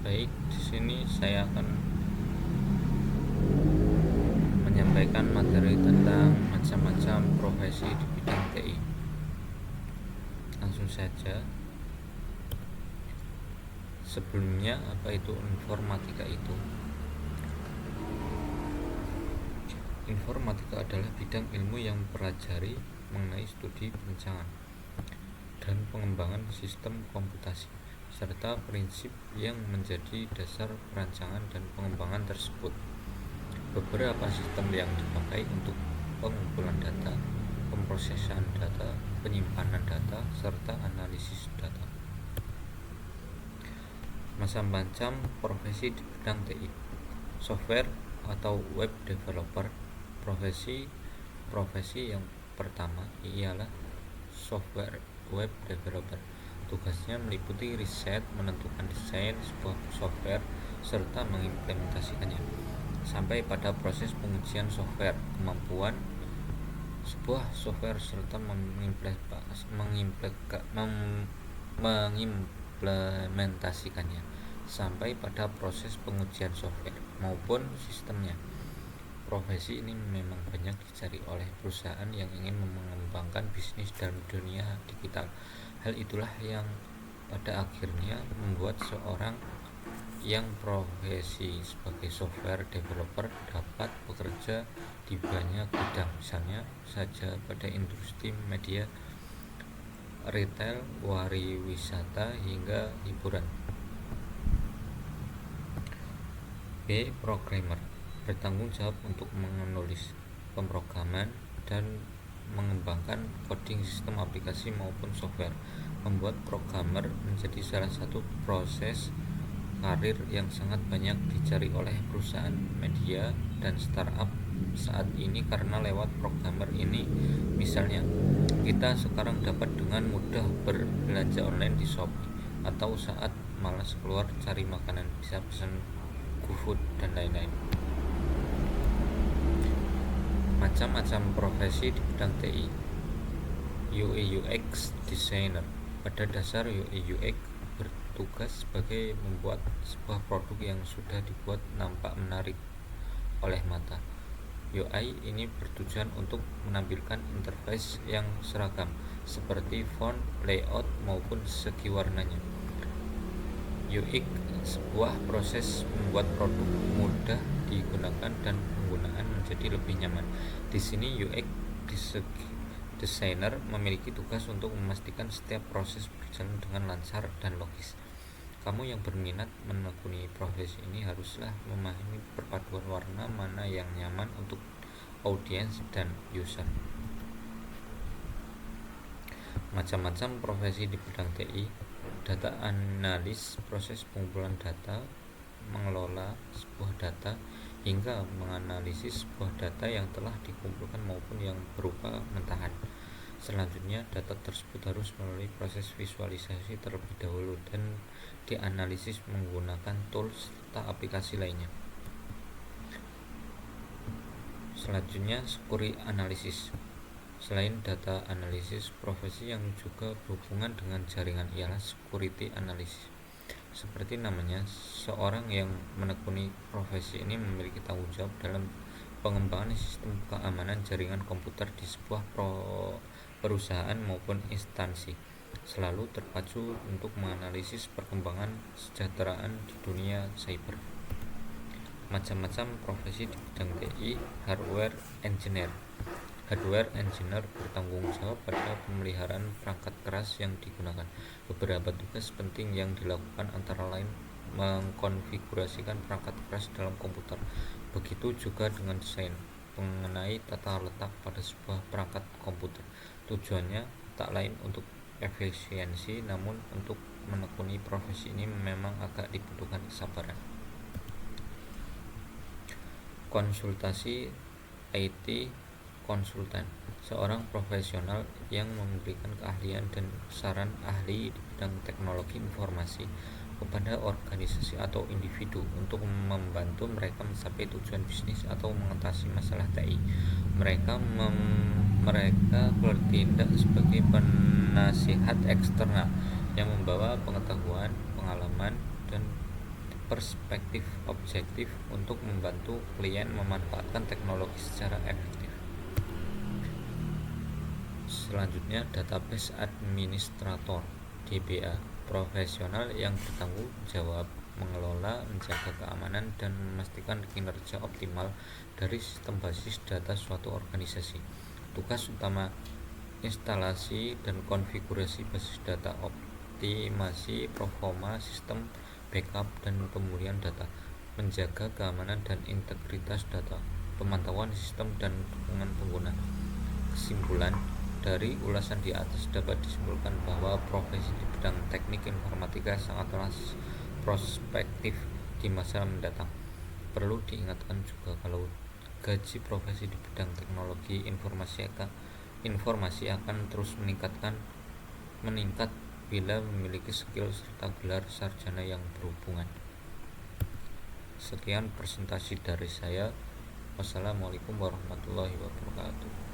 Baik, di sini saya akan menyampaikan materi tentang macam-macam profesi di bidang TI. Langsung saja. Sebelumnya, apa itu informatika itu? Informatika adalah bidang ilmu yang mempelajari mengenai studi perancangan dan pengembangan sistem komputasi serta prinsip yang menjadi dasar perancangan dan pengembangan tersebut. Beberapa sistem yang dipakai untuk pengumpulan data, pemrosesan data, penyimpanan data, serta analisis data. Macam-macam profesi di bidang TI. Software atau web developer. Profesi yang pertama ialah software web developer. Tugasnya meliputi riset, menentukan desain sebuah software, serta mengimplementasikannya sampai pada proses pengujian software, kemampuan sebuah software, serta mengimplementasikannya sampai pada proses pengujian software maupun sistemnya. Profesi ini memang banyak dicari oleh perusahaan yang ingin mengembangkan bisnis dalam dunia digital. Hal itulah yang pada akhirnya membuat seorang yang profesi sebagai software developer dapat bekerja di banyak bidang, misalnya saja pada industri media, retail, wariwisata, hingga hiburan. B. Programmer bertanggung jawab untuk menulis pemrograman dan mengembangkan coding sistem aplikasi maupun software. Membuat programmer menjadi salah satu proses karir yang sangat banyak dicari oleh perusahaan media dan startup saat ini karena lewat programmer ini, misalnya kita sekarang dapat dengan mudah berbelanja online di Shopee, atau saat malas keluar cari makanan bisa pesan GoFood dan lain-lain. Macam-macam profesi di bidang TI. UI UX designer. Pada dasar UI UX bertugas sebagai membuat sebuah produk yang sudah dibuat nampak menarik oleh mata. UI ini bertujuan untuk menampilkan interface yang seragam seperti font, layout, maupun segi warnanya. UX sebuah proses membuat produk mudah digunakan dan penggunaan menjadi lebih nyaman. Di sini UX designer memiliki tugas untuk memastikan setiap proses berjalan dengan lancar dan logis. Kamu yang berminat menekuni profesi ini haruslah memahami perpaduan warna mana yang nyaman untuk audiens dan user. Macam-macam profesi di bidang TI. Data analis, proses pengumpulan data, mengelola sebuah data, hingga menganalisis sebuah data yang telah dikumpulkan maupun yang berupa mentahan. Selanjutnya, data tersebut harus melalui proses visualisasi terlebih dahulu dan dianalisis menggunakan tools serta aplikasi lainnya. Selanjutnya, security analysis. Selain data analisis, profesi yang juga berhubungan dengan jaringan ialah security analysis. Seperti namanya, seorang yang menekuni profesi ini memiliki tanggung jawab dalam pengembangan sistem keamanan jaringan komputer di sebuah perusahaan maupun instansi, selalu terpacu untuk menganalisis perkembangan kesejahteraan di dunia cyber. Macam-macam profesi di bidang TI. Hardware engineer bertanggung jawab pada pemeliharaan perangkat keras yang digunakan. Beberapa tugas penting yang dilakukan antara lain mengkonfigurasikan perangkat keras dalam komputer. Begitu juga dengan desain mengenai tata letak pada sebuah perangkat komputer. Tujuannya tak lain untuk efisiensi, namun untuk menekuni profesi ini memang agak dibutuhkan kesabaran. Konsultasi IT konsultan, seorang profesional yang memberikan keahlian dan saran ahli di bidang teknologi informasi kepada organisasi atau individu untuk membantu mereka mencapai tujuan bisnis atau mengatasi masalah TI. Mereka bertindak sebagai penasihat eksternal yang membawa pengetahuan, pengalaman, dan perspektif objektif untuk membantu klien memanfaatkan teknologi secara efektif. Selanjutnya, database administrator (DBA), profesional yang bertanggung jawab mengelola, menjaga keamanan, dan memastikan kinerja optimal dari sistem basis data suatu organisasi. Tugas utama: instalasi dan konfigurasi basis data, optimasi performa sistem, backup dan pemulihan data, menjaga keamanan dan integritas data, pemantauan sistem dan dukungan pengguna. Kesimpulan dari ulasan di atas dapat disimpulkan bahwa profesi di bidang teknik informatika sangatlah prospektif di masa mendatang. Perlu diingatkan juga kalau gaji profesi di bidang teknologi informasi akan terus meningkat bila memiliki skill serta gelar sarjana yang berhubungan. Sekian presentasi dari saya. Wassalamualaikum warahmatullahi wabarakatuh.